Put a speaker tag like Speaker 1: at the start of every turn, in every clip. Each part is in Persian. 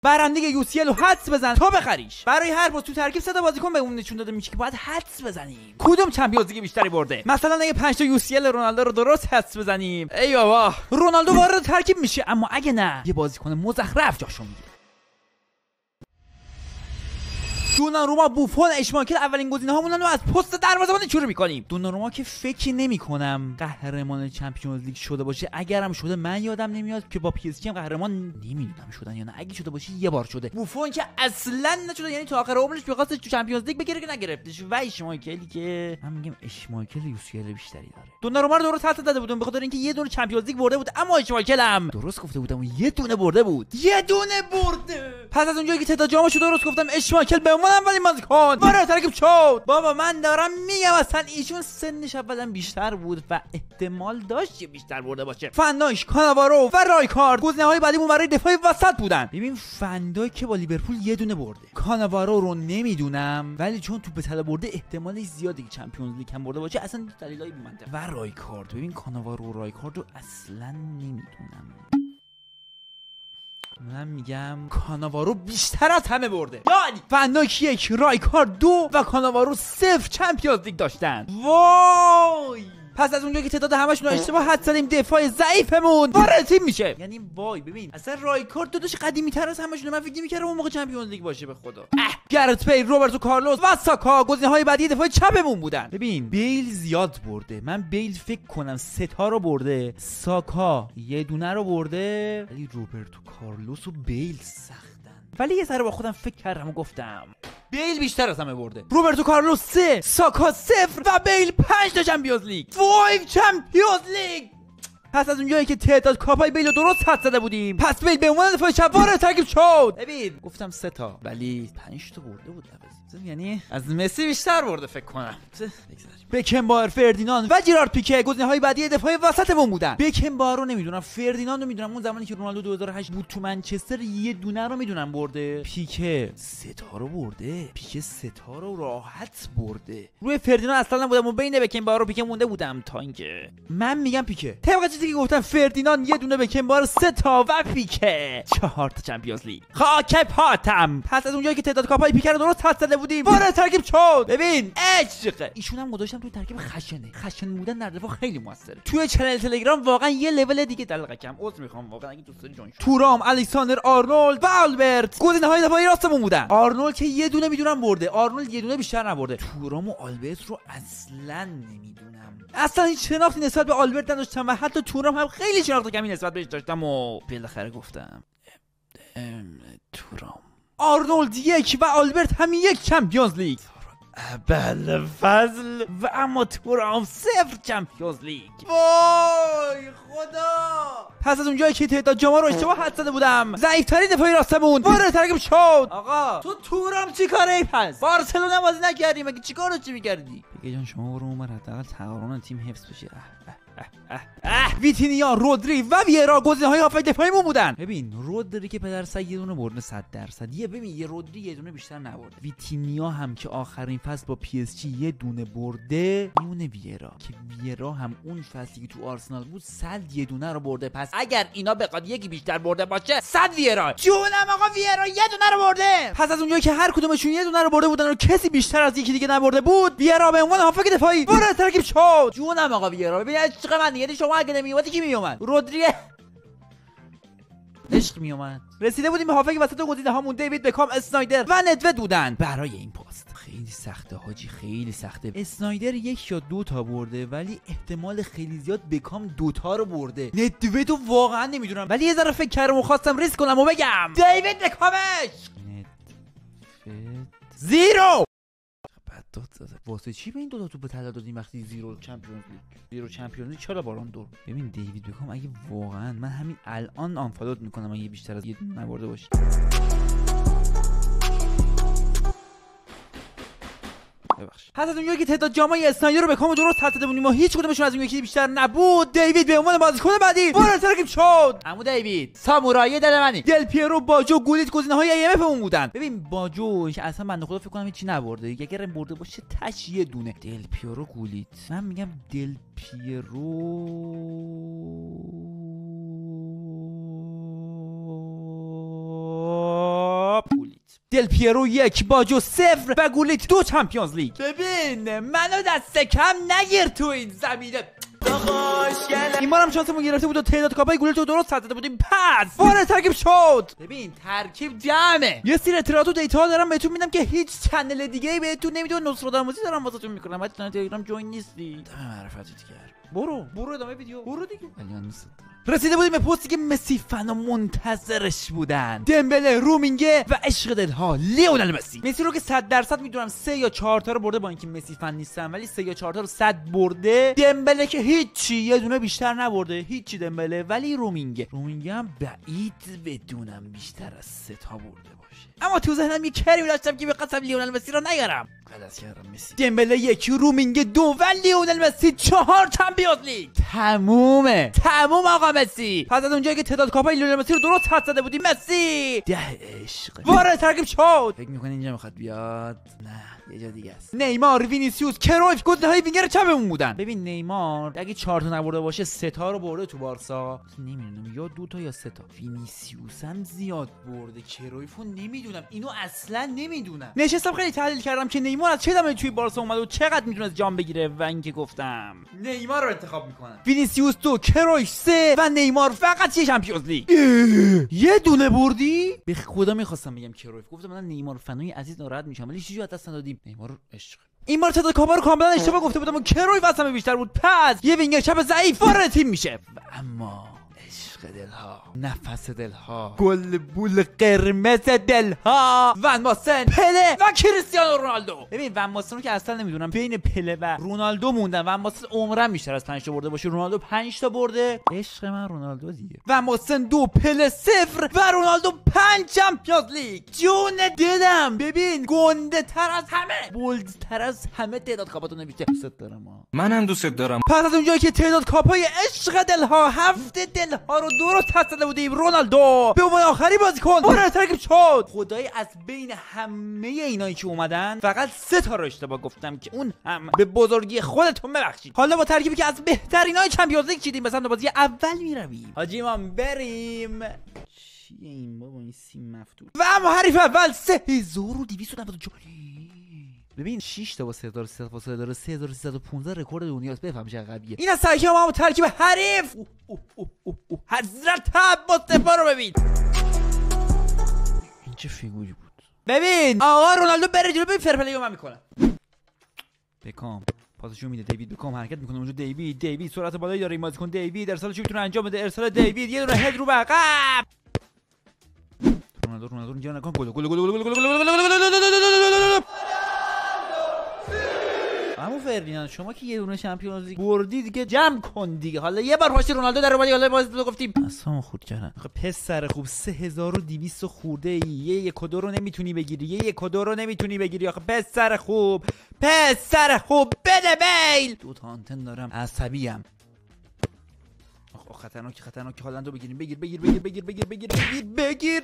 Speaker 1: برنده یو سی ال رو حدس بزن تا بخریش. برای هر باز تو ترکیب 3 تا بازیکن بهمون نشون داده میشه که باید حدس بزنیم کدوم چمپیونز لیگ بیشتری برده. مثلا اگه 5 تا یو سی ال رونالدو رو درست حدس بزنیم، ای بابا رونالدو وارد ترکیب میشه. اما اگه نه، یه بازیکن مزخرف جاشو میگیره. دوناروما، بوفون، اشماکل اولین گزینه‌هامونن و از پست دروازه‌بان شروع می‌کنیم. دوناروما که فکر نمی‌کنم قهرمان چمپیونز لیگ شده باشه. اگرم شده من یادم نمیاد که با پی اس جی هم قهرمان نمیدونم شدن یا نه. اگه شده باشه یه بار شده. بوفون که اصلا نشده، یعنی تا آخر عمرش می‌خواست تو چمپیونز لیگ بگیره که نگرفتش. و اشماکلی که من میگم اشماکل یو سی ال بیشتری داره. دوناروما رو درست حدس داده بودم به خاطر اینکه یه دونه چمپیونز لیگ برده بود، اما اشماکل هم درست گفته بودم یه دونه برده بود. یه دونه برده. پس از اونجایی که تعداد جاماشو درست گفتم، اشماکل به عنوان اولین بازیکن وارد ترکیب شد. بابا من دارم میگم اصلا ایشون سنش اولا بیشتر بود و احتمال داشت که بیشتر برده باشه. فندایک، کاناوارو و رایکارد گزینه‌های بعدیمون برای دفاع وسط بودن. ببین فندایک که با لیورپول یه دونه برده. کاناوارو رو نمیدونم، ولی چون توپ طلا برده احتمالش زیاده که چمپیونز لیگ هم برده باشه. اصلا دلایلی بی‌منطق. و رایکارد، ببین کاناوارو و رایکارد رو اصلا نمیدونم. من میگم کاناوارو بیشتر از همه برده. یعنی فندایک 1، رایکارد 2 و کاناوارو 0 چمپیونز لیگ داشتن. وای. پس از اونجایی که تعداد همشون رو اشتباه حدس زدیم، دفاع ضعیفمون وارد تیم میشه. یعنی وای ببین اصلا رایکارد داداش قدیمی تر از همشون. من فکر نمی‌کردم اون موقع چمپیونز لیگ باشه. به خدا. گرت بیل، روبرتو کارلوس و ساکا گزینه‌های بعدی دفاع چپمون بودن. ببین بیل زیاد برده. من بیل فکر کنم 3 تا رو برده، ساکا یه دونه رو برده، ولی روبرتو کارلوس و بیل سختن. ولی یه ذره با خودم فکر کردم و گفتم بیل بیشتر از همه برده. روبرتو کارلوس 3، ساکا 0 و بیل 5 تا چمپیونز لیگ. 5 چمپیونز لیگ. پس از اونجایی که تعداد کاپای بیل رو درست حدس زده بودیم، پس بیل به عنوان دفاع چپ وارد ترکیب شد. ببین گفتم 3 تا ولی 5 تا برده بود. یعنی از مسی بیشتر برده فکر کنم. بکنبار، فردیناند و جرارد پیکه گزینه‌های بعدی دفاع وسطمون بودن. بکنبار رو نمیدونم، فردیناند رو میدونم، اون زمانی که رونالدو 2008 بود تو منچستر یه دونه رو میدونم برده. پیکه 3 تا رو برده. پیکه 3 تا رو راحت برده. روی فردیناند اصلا نبودم و بین بکنبار و پیکه مونده بودم تا اینکه من میگم پیکه. طبق چیزی که گفتم فردیناند یه دونه، بکنبار 3 تا و پیکه 4 تا چمپیونز لیگ. خاک پاتم. پس از اونجایی که تعداد کاپای پیکه رو درست حدس زده بودیم، وارد ترکیب شد. ببین عشق ایشون هم گذاشتم توی ترکیب خشنه. خشن بودن در دفاع خیلی موثره. توی چنل تلگرام واقعا یه لول دیگه دلقه کم. عذر میخوام واقعا اگه دوست داری جون. تورام، الکساندر آرنولد و آلبرت گزینه‌های دفاعی راستمون بودن. آرنولد که یه دونه میدونم برده. آرنولد یه دونه بیشتر نبرده. تورام و آلبرت رو اصلا نمیدونم. اصلا هیچ شناختی نسبت به آلبرت نداشتم و حتی تورام هم خیلی شناخت کمی نسبت بهش داشتم و بالاخره گفتم تورام. آرنولد 1 و آلبرت هم 1 چمپیونز لیگ. بله فضل. و اما تورام 0 چمپیونز لیگ. وای خدا. پس از اونجایی که تعداد جاما رو اشتباه حدس زده بودم، ضعیف‌ترین دفاعی راستمون وارد ترکیب شد. آقا تو تورام چی کاره پس؟ بارسلونا بازی نکردی مگه چیکارو چی می‌کردی؟ بگی جان شما برو اونور حداقل تقارن تیم حفظ بشه. ویتینیا، رودری و ویرا گزینه‌های هافک دفاعیمون بودن. ببین رودری که پدرسگ یه دونه برده 100%. ببین یه رودری یه دونه بیشتر نبرده. ویتینیا هم که آخرین فصل با پی اس جی یه دونه برده. میونه ویرا که ویرا هم اون فصلی که تو آرسنال بود 100 یه دونه رو برده. پس اگر اینا بخواد یکی بیشتر برده باشه 100 ویرا. جونم آقا ویرا یه دونه رو برده. پس از اونجایی که هر کدومشون یه دونه رو برده بودن و کسی بیشتر از یکی دیگه نبرده بود، ویرا به عنوان هافک دفاعی وارد ترکیب شد. جونم آقا ویرا. ببین عشق من، یعنی شما اگه نمیومدی کی میومد؟ رودری عشق میومد. رسیده بودیم به هافک وسط گزینه‌هامون. دیوید بکام، اسنایدر و ندوید بودن برای این پست. خیلی سخته حاجی، خیلی سخته. اسنایدر 1 یا 2 تا برده، ولی احتمال خیلی زیاد بکام 2 تا رو برده. ندوید رو واقعا نمیدونم، ولی یه ذره فکر کردم و خواستم ریسک کنم و بگم دیوید بکامش. ندوید 0. واسه چی به این دو تا توپ طلا دادیم وقتی 0 چمپیونز لیگ؟ 0 چمپیونز لیگ چرا بالون دور؟ ببین دیوید بکام اگه واقعا، من همین الان آنفالوت میکنم اگه بیشتر از یه دونه نبرده باشه. ببخشید. پس از اونجایی که تعداد جامای اسنایدر رو به کام درست حدس زده بودیم و هیچ کدومشون از اون یکی بیشتر نبود، دیوید به عنوان بازیکن بعدی وارد ترکیب شد. عمو دیوید سامورایی دل منی. دل پیرو، باجو، گولیت گزینه‌های ای ام اف اون بودن. ببین باجو که اصلا بنده خدا فکر کنم هیچی نبرده. اگر این برده باشه تاش یه دونه. دل پیرو، گولیت. من میگم دل پیرو دل پیرو 1 باجو 0 و گولیت 2 چمپیونز لیگ. ببین منو دست کم نگیر تو این زمینه. این بارم شانسمون گرفته بود و تعداد کاپای گولیت رو درست زده بودیم. پس وارد ترکیب شد. ببین ترکیب جمعه. یه سری اطلاعات و دیتا دارم بهتون میدم که هیچ چنل دیگه ای بهتون نمیده و نصراداموزی دارم واسهتون میکنم. بعد تو تلگرام جوین نیستی. دم معرفتت کرد. برو ادامه ویدیو. برو دیگه. الان نیست. رسیده بودیم به پستی که مسی فنا منتظرش بودن. دمبله، رومینگه و عشق دلها لیونل مسی. مسی رو که 100% میدونم 3 یا 4 تا رو برده، با اینکه مسی فن نیستم ولی 3 یا 4 تا رو 100 برده. دمبله که هیچی، یه دونه بیشتر نبرده، هیچی دمبله. ولی رومینگه هم بعید بدونم بیشتر از 3 تا برده باشه. اما تو ذهنم یه کریمی داشتم که به قسم لیونل مسی رو نیارم. غلط کردم. مسی، دمبله 1، رومینگه 2 و لیونل مسی 4 چمپیونز لیگ. تموم آقا مسی. پس از اونجایی که تعداد کاپای لیونل مسی رو درست حد زده بودی، مسی 10 عشق وارد ترکیب شد. فکر می‌کنی اینجا میخواد بیاد؟ نه یه جا دیگه است. نیمار، وینیسیوس، کرویف گزینه‌های وینگر چپمون بودن. ببین نیمار اگه 4 تا نبرده باشه 3 تا رو برده تو بارسا. نمیدونم یا 2 تا یا 3 تا. وینیسیوس هم زیاد برده. کرویفو نمیدونم. اینو اصلا نمیدونم. نشستم خیلی تحلیل کردم که نیمار از چه دمه توی بارسا اومد و چقدر میتونه جام بگیره و اینکه گفتم نیمار رو انتخاب میکنم. وینیسیوس 2، کرویف 3 و نیمار فقط یه چمپیونز لیگ. یه دونه بردی؟ به خدا میخواستم بگم کرویف. گفتم من نیمار فنای عزیز ناراحت میشم ولی چیزی از دست ندادیم. نیمار عشق. این بار تعداد کاپا رو کاملا اشتباه گفته بودم و کرویف واسه بیشتر بود. پس یه وینگر چپ ضعیف وارد تیم میشه. اما عشق دلها، نفس دلها، گل بول قرمز دلها، ون باستن، پله و کریستیانو رونالدو. ببین ون باستن رو که اصلا نمیدونم، بین پله و رونالدو موندن. ون باستن عمرم بیشتر از 5 تا برده باشه، رونالدو 5 تا برده. عشق من رونالدو دیگه. ون باستن 2، پله 0 و رونالدو 5 چمپیونز لیگ. جون دلم. ببین گنده تر از همه، بولد تر از همه تعداد کاپاتو نوشته. دوست دارم.
Speaker 2: منم دوست دارم.
Speaker 1: پس از اونجایی که تعداد کاپای عشق دلها 7 دلها رو درست حد زده بودیم، رونالدو به عنوان آخری بازیکن وارد ترکیب شد. خدای از بین همه اینایی که اومدن فقط 3 تا رو اشتباه گفتم که اون هم به بزرگی خودتون ببخشید. حالا با ترکیبی که از بهترینای چمپیونز لیگ چیدیم مثلا بازی اول میرویم. حاجی ما بریم. چیه این بابا این سیم مفتوح؟ و اما حریف اول 3294. ببین 6 تا با 3300 داره 3315 رکورد دنیاست. بفهم چه عقبیه. این از ترکیب ما ترکیب حریف. حضرت مصطفی رو ببین. این چه فیگوری بود. ببین آقا رونالدو بره جلو. ببین فرپلیو من میکنه. بکام پاسشو میده، دیوید بکام حرکت میکنه اونجا. دیوید سرعت بالایی داره این بازیکن. دیوید ارسالش میتونه انجام بده. ارسال دیوید یه دونه هد رو به عقب. رونالدو اینجا نگاه گل. همون فردیناند شما که یه دونه چمپیونز لیگ بردی دیگه جمع کن دیگه. حالا یه بار پشت رونالدو در اومد. حالا باز گفتیم اصلا خورد کردن. پسر خوب 3200 خورده ای. یه 1 و 2 رو نمیتونی بگیری. یه 1 و 2 رو نمیتونی بگیری. آخه پسر خوب بده بیل. 2 تا آنتن دارم عصبیم. خطرناک هالندو بگیریم.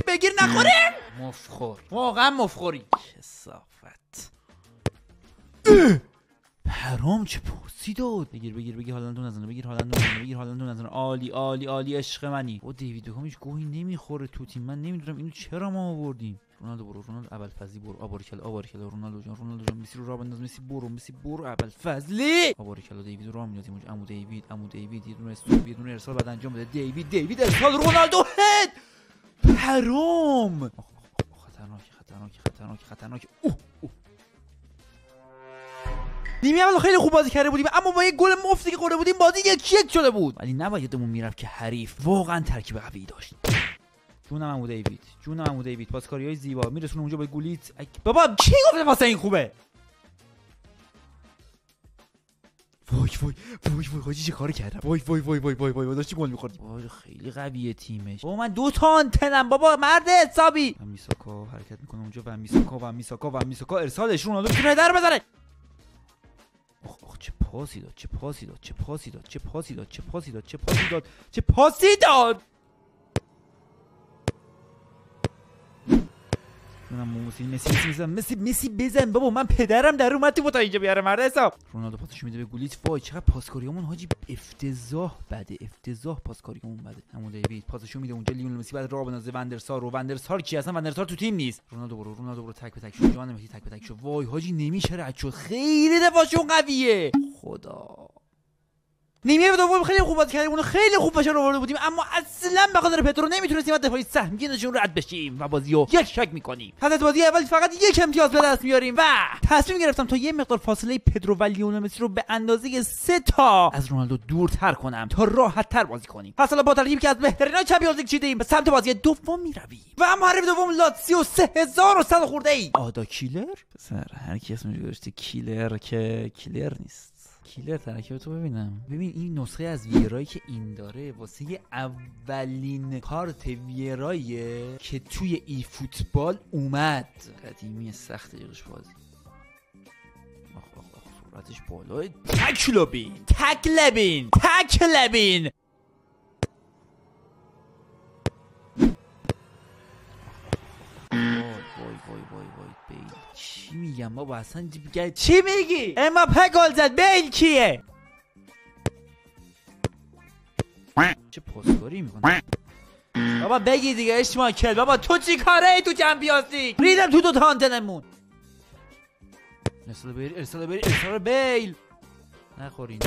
Speaker 1: بگیر نخوریم. مفخور واقعا مفخوری. چه صافت. حرام چه پاسی داد. بگیر هالندو نزنه. عالی عشق منی. او دیوید بکام هیچ گوهی نمیخوره تو تیم. من نمیدونم اینو چرا ما آوردیم. رونالدو برو. رونالدو ابوالفضلی برو. آبارکلا رونالدو جان مسی رو راه بنداز. مسی برو ابوالفضلی. آبارکلا دیوید رو راه میندازیم. عمو دیوید یه دونه استوب یه دونه ارسال بعد انجام بده. دیوید ارسال رونالدو هد. حرام. خطرناک. نیمه اول خیلی خوب بازی کرده بودیم اما با یه گل مفتی که خورده بودیم بازی 1-1 شده بود. ولی نباید یادمون میرفت که حریف واقعا ترکیب قوی داشت. جونم عمو دیوید پاسکاریای زیبا میرسونه اونجا به گولیت. بابا کی گفته واسه این خوبه؟ وای حاجی چه کاری کردم. وای داشتی گل می‌خوردی. وای خیلی قویه تیمش. بابا من 2 تا آنتنم بابا مرد حسابی. میساکا حرکت میکنه اونجا و میساکا ارسالش رونالدو میتونه در بزنه. چه پاسی داد. مسی بزن بابا، من پدرم در اومد تو تا اینجا بیاره مرد حساب. رونالدو پاسش میده به گولیت. وای چقدر پاسکاریامون حاجی افتضاح بده، افتضاح پاسکاریامون بده. همون دیوید پاسشو میده اونجا، لیونل مسی بعد راه بنازه وندرسار. وندرسار کی اصلا؟ وندرسار تو تیم نیست. رونالدو برو تک به تک شو. جان مسی تک به تک شو. وای حاجی نمیشه رد شد، خیلی دفاعشون قویه. خدا نیمه دوم خیلی خوب بازی کردیم، اونو خیلی خوب فشار آورده بودیم، اما اصلا به خاطر پدرو نمیتونستیم از دفاعی سهمگینشون رد بشیم و بازیو یک شک میکنیم. پس از بازی اول فقط یک امتیاز به دست میاریم و تصمیم گرفتم تا یه مقدار فاصله پدرو و لیونل مسی رو به اندازه 3 تا از رونالدو دورتر کنم تا راحت تر بازی کنیم. پس حالا با ترکیبی که از بهترینای چمپیونز لیگ چیدیم به سمت بازی دوم میرویم و اما حریف دوم لاتزیو 3100 خورده ای. آدا کیلر پسر، هر کی اسمش گذاشته کیلر که کیلر نیست. کیلر ترکیب تو ببینم. ببین این نسخه از ویرایی که این داره واسه اولین کارت ویراییه که توی ای فوتبال اومد. قدیمی سخت جلوش بازی. سرعتش بالاه. تکلبین وای بیل. چی میگم بابا اصلا؟ چی میگی؟ امباپه گل زد. بیل کیه؟ چه پاسکاری میکنه بابا؟ بگی دیگه اشماکل. بابا تو چی کاره ای تو چمپیونز لیگ؟ ریدم تو دو تا آنتنمون. ارسال بیل. نخوریم.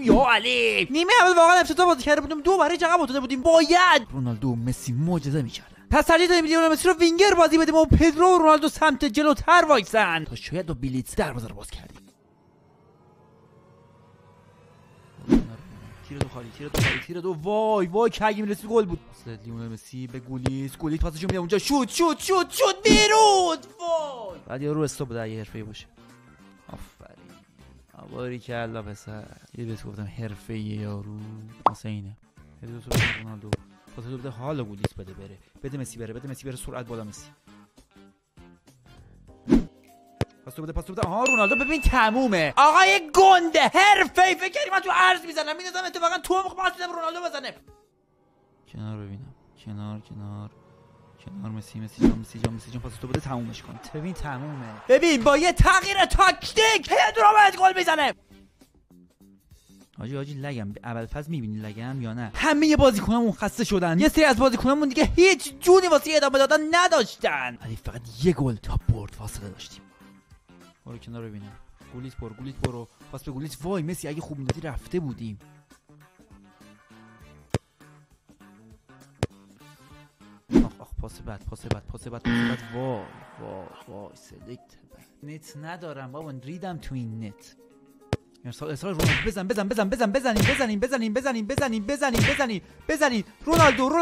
Speaker 1: یا علی نیمه اول واقعا افتضاح بازی کرده بودیم، 2 برای عقب افتاده بودیم. باید رونالدو و مسی معجزه میکردن. پس ترجیح دادیم لیونل مسی رو وینگر بازی بدیم و پدرو و رونالدو سمت جلوتر وایسن تا شاید با بلیتز دروازه رو باز کردیم. تیر دو وای که اگه میرسید گل بود. لیونل مسی به گولیت پاسشو میده اونجا. شوت بیرون. وای بعد یارو استاپ بده اگه حرفه‌ای باشه. آفرین آباری که الله پسر. یه بهت گفتم حرفه‌ای یارو حسینه. هدیه تو رونالدو پاسو بده حالا گولیت بده مسی بره سرعت بالا مسی. پاسو بده. آها رونالدو ببین تمومه. آقای گنده حرفه‌ای فکر کردی من تو عرض میزنم؟ میندازم اتفاقا تو موقع پاس میدم رونالدو بزنه. کنار ببینم. کنار مسی جان پاسو بده تمومش کن. ببین تمومه. ببین با یه تغییر تاکتیک پدرو باید گل بزنه. حاجی لگم اول فاز میبینی لگم یا نه؟ همه بازیکنامون خسته شدن. یه سری از بازیکنامون دیگه هیچ جونی واسه ادامه دادن نداشتن. ولی فقط یه گل تا برد فاصله داشتیم. برو کنار ببینم. گولیت برو. پاس به گولیت. وای مسی اگه خوب میدادی رفته بودیم. آخ پاس بد. وای سلکت نت ندارم بابا، ریدم تو این نت. ارسال رونالدو بزنین. رونالدو.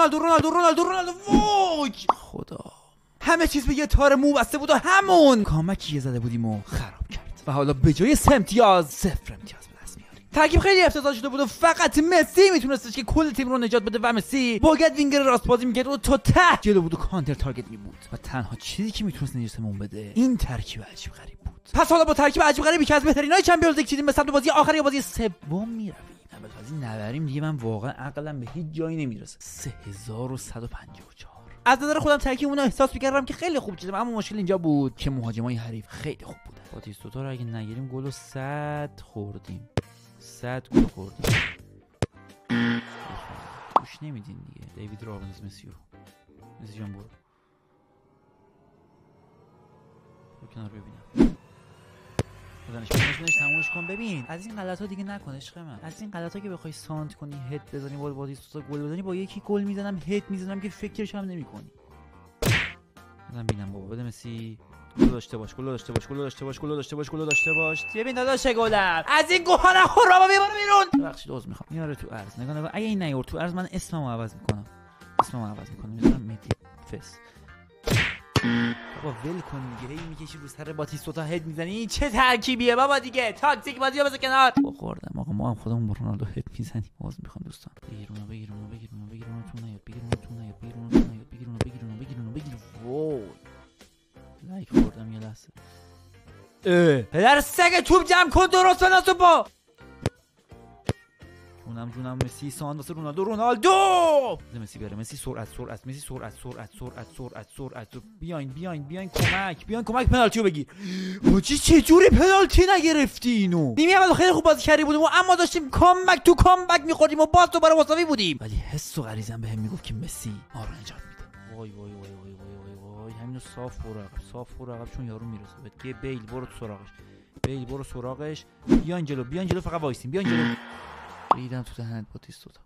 Speaker 1: وای خدا، همه چیز به یه تار مو بسته بود و همون کامکی زده بودیم و خراب کرد و حالا به جای 3 امتیاز 0 امتیاز به دست میاریم. ترکیب خیلی افتضاح شده بود و فقط مسی میتونستش که کل تیم رو نجات بده و مسی باید وینگر راست بازی میکرد و تا ته جلو بود و کانتر تارگت میبود و تنها چیزی که میتونست نجاتمون بده این ترکیب عجیب غریب بود. پس حالا با ترکیب عجیب غریبی که از بهترینای چمپیونز لیگ چیدیم به سمت بازی آخر یا بازی سوم میرویم. البته نبریم دیگه من واقعا عقلم به هیچ جایی نمیرسه. 3154. از نظر خودم ترکیبمون رو احساس می‌کردم که خیلی خوب چیده، اما مشکل اینجا بود که مهاجمای حریف خیلی خوب بودن. باتیستوتا رو اگه نگیریم گل رو 100 خوردیم. 100 گل خوردیم. گوش نمیدین دیگه. دیوید رابنز مسی جان برو کنار ببینم. بزنش تمومش کن. ببین از این غلطا دیگه نکن عشق من. از این غلطا که بخوای سانت کنی، هد بزنی، با باتیستوتا گل بزنی، با یکی گل میزنم هد میزنم که فکرش هم نمی‌کنی. من ببینم بابا بده مسی گل داشته باش. ببین داداش گلم از این گوهان خورا ببر بیرون. بخشید عذر میخوام. میاره تو عرض. نگاه اگه این نیورد تو عرض من اسممو عوض میکنم. میذارم مهدی فس. بابا ول کن دیگه. هی میکشی رو سر باتیستوتا هد میزنی. چه ترکیبیه بابا دیگه؟ تاکتیک بازیو بذار کنار. خوردم آقا، ما هم خودمون با رونالدو هد میزنیم. عذر میخوام دوستان. بگیر وای لایک خوردم یه لحظه. پدر سگ توپ جمع کن درست بناس با جونم جونم مسی سانداس رونالدو مسی بره مسی سرعت مسی سرعت بیاین کمک پنالتیو بگیر حاجی چه جوری پنالتی نگرفتی اینو نیمه اول خیلی خوب بازی کردی بودیم و اما داشتیم کامبک می‌خوردیم و باز دوباره مساوی بودیم ولی حس و غریزم بهم میگفت که مسی ما رو نجات میده وای همینو صاف برو عقب چون یارو میرسه بهت بیل برو سراغش بیاین جلو فقط وایسین بیاین جلو ریدم تو دهنت باتیستوتا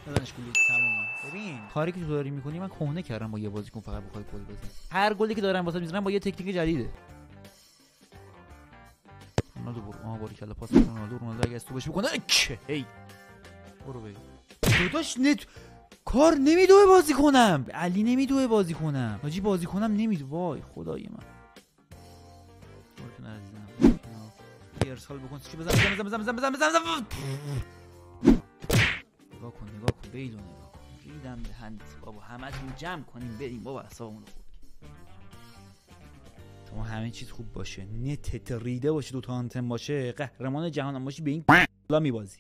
Speaker 1: دادنش گلی تمومه ببین کاری که تو داری میکنی من کهنه کردم با یه بازیکن فقط بخوای گل بزنی هر گلی که دارم واسه میزنم با یه تکنیک جدیده رونالدو برو باریکلا پاس رونالدو اگه تو بشه بکنه هی برو بگو داداش کار نمیدوه بازی کنم علی نمیدوه بازی کنم حاجی بازی کنم نمیدوه وای خدای من براتون عزیزم ارسال بکن چی بزن نگاه کن بیلو نگاه کن ریدم دهنت بابا همتون جمع کنیم بریم بابا حسابمون رو خورد شما همه چیز خوب باشه نتت ریده باشه دو تا آنتن باشه قهرمان جهان باشی به این لا میبازی